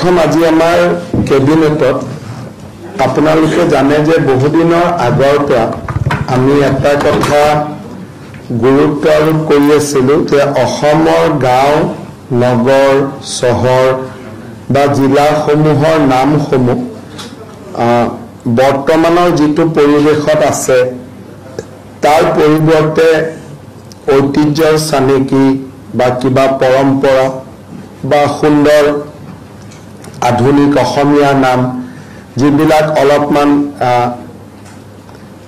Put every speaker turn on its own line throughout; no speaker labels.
প্ৰথম আজি আমাৰ কেবিনেটত আপোনালোকে জানে যে বহুদিনৰ আগৰ পৰা আমি এটা কথা গুৰুত্ব আৰোপ কৰি আছিলোঁ যে অসমৰ গাঁও নগৰ চহৰ বা জিলাসমূহৰ নামসমূহ বৰ্তমানৰ যিটো পৰিৱেশত আছে তাৰ পৰিৱৰ্তে ঐতিহ্যৰ চানেকি বা কিবা পৰম্পৰা বা সুন্দৰ আধুনিক অসমীয়া নাম যিবিলাক অলপমান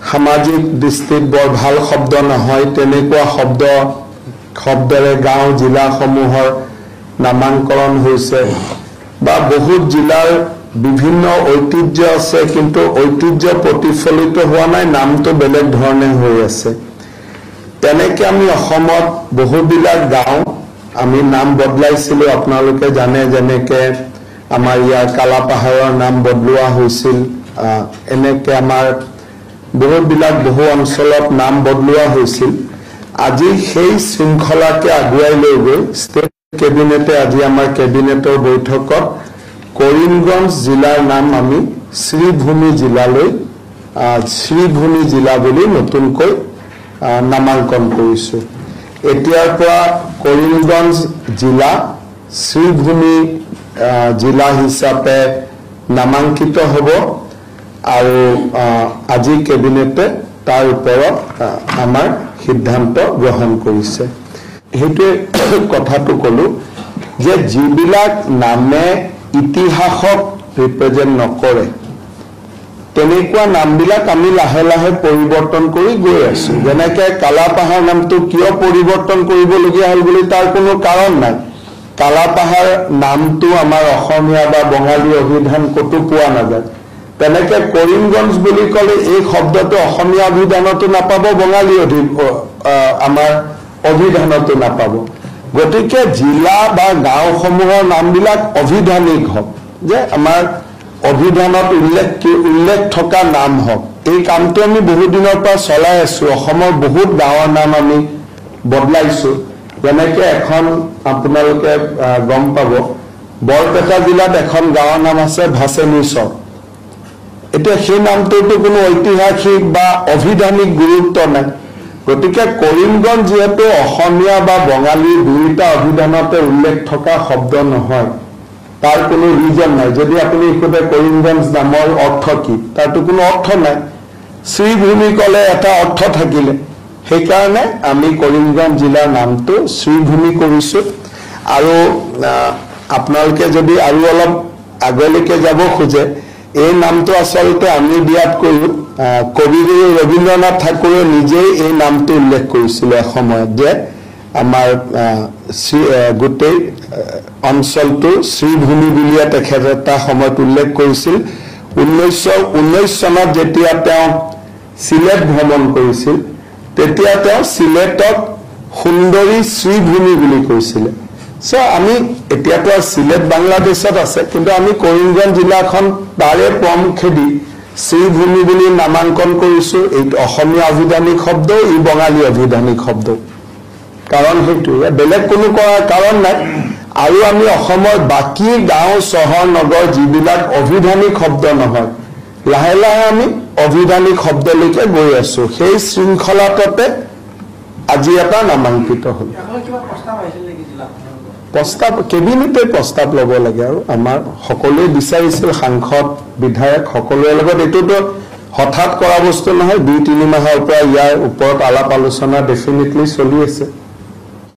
সামাজিক দৃষ্টিত বৰ ভাল শব্দ নহয় তেনেকুৱা শব্দৰে গাঁও জিলাসমূহৰ নামাকৰণ হৈছে বা বহুত জিলাৰ বিভিন্ন ঐতিহ্য আছে কিন্তু ঐতিহ্য প্ৰতিফলিত হোৱা নাই নামটো বেলেগ ধৰণে হৈ আছে তেনেকৈ আমি অসমত বহুবিলাক গাঁও আমি নাম বদলাইছিলোঁ আপোনালোকে জানে যেনেকৈ আমাৰ ইয়াৰ কালাপাহাৰৰ নাম বদলোৱা হৈছিল এনেকৈ আমাৰ বহুবিলাক বহু অঞ্চলত নাম বদলোৱা হৈছিল আজি সেই শৃংখলাকে আগুৱাই লৈ গৈ ষ্টেট কেবিনেটে আজি আমাৰ কেবিনেটৰ বৈঠকত কৰিমগঞ্জ জিলাৰ নাম আমি শ্ৰীভূমি জিলালৈ শ্ৰীভূমি জিলা বুলি নতুনকৈ নামাঙ্কন কৰিছোঁ এতিয়াৰ পৰা কৰিমগঞ্জ জিলা শ্ৰীভূমি জিলা হিচাপে নামাঙ্কিত হ'ব আৰু আজি কেবিনেটে তাৰ ওপৰত আমাৰ সিদ্ধান্ত গ্ৰহণ কৰিছে সেইটোৱে কথাটো ক'লো যে যিবিলাক নামে ইতিহাসক ৰিপ্ৰেজেণ্ট নকৰে তেনেকুৱা নামবিলাক আমি লাহে লাহে পৰিৱৰ্তন কৰি গৈ আছোঁ যেনেকৈ কালাপাহাৰ নামটো কিয় পৰিৱৰ্তন কৰিবলগীয়া হ'ল বুলি তাৰ কোনো কাৰণ নাই কালাপাহাৰ নামটো আমাৰ অসমীয়া বা বঙালী অভিধান ক'তো পোৱা নাযায় তেনেকৈ কৰিমগঞ্জ বুলি ক'লে এই শব্দটো অসমীয়া অভিধানতো নাপাব বঙালী আমাৰ অভিধানতো নাপাব গতিকে জিলা বা গাঁওসমূহৰ নামবিলাক অভিধানিক হওক যে আমাৰ অভিধানত উল্লেখ থকা নাম হওক এই কামটো আমি বহুদিনৰ পৰা চলাই আছোঁ অসমৰ বহুত গাঁৱৰ নাম আমি বদলাইছোঁ যেনেকৈ এখন আপোনালোকে গম পাব বৰপেটা জিলাত এখন গাঁৱৰ নাম আছে ভাচেনিচৰ এতিয়া সেই নামটোতো কোনো ঐতিহাসিক বা অভিধানিক গুৰুত্ব নাই গতিকে কৰিমগঞ্জ যিহেতু অসমীয়া বা বঙালী দুয়োটা অভিধানতে উল্লেখ থকা শব্দ নহয় তাৰ কোনো ৰিজন নাই যদি আপুনি সোধে কৰিমগঞ্জ নামৰ অৰ্থ কি তাৰতো কোনো অৰ্থ নাই শ্ৰীভূমি ক'লে এটা অৰ্থ থাকিলে সেইকাৰণে আমি কৰিমগঞ্জ জিলাৰ নামটো শ্ৰীভূমি কৰিছোঁ আৰু আপোনালোকে যদি আৰু অলপ আগলৈকে যাব খোজে এই নামটো আচলতে আমি দিয়াতকৈও কবিগুৰু ৰবীন্দ্ৰনাথ ঠাকুৰে নিজেই এই নামটো উল্লেখ কৰিছিলে এসময়ত যে আমাৰ গোটেই অঞ্চলটো শ্ৰীভূমি বুলিয়ে তেখেতে এটা সময়ত উল্লেখ কৰিছিল 1919 চনত যেতিয়া তেওঁ চিলেট ভ্ৰমণ কৰিছিল তেতিয়া তেওঁ চিলেটক সুন্দৰী শ্ৰীভূমি বুলি কৈছিলে আমি এতিয়াতো চিলেট বাংলাদেশত আছে কিন্তু আমি কৰিমগঞ্জ জিলাখন তাৰে প্ৰমুখেদি শ্ৰীভূমি বুলি নামাঙ্কন কৰিছোঁ এই অসমীয়া অভিধানিক শব্দ ই বঙালী অভিধানিক শব্দ কাৰণ সেইটো বেলেগ কোনো কৰাৰ কাৰণ নাই আৰু আমি অসমৰ বাকী গাঁও চহৰ নগৰ যিবিলাক অভিধানিক শব্দ নহয় লাহে লাহে আমি অভিধানিক শব্দলৈকে গৈ আছোঁ সেই শৃংখলাটোতে আজি এটা নামাঙ্কিত হ'ল প্ৰস্তাৱ কেবিনেটে প্ৰস্তাৱ ল'ব লাগে আৰু আমাৰ সকলোৱে বিচাৰিছিল সাংসদ বিধায়ক সকলোৰে লগত এইটোতো হঠাৎ কৰা বস্তু নহয় 2-3 মাহৰ পৰা ইয়াৰ ওপৰত আলাপ আলোচনা ডেফিনেটলি চলি আছে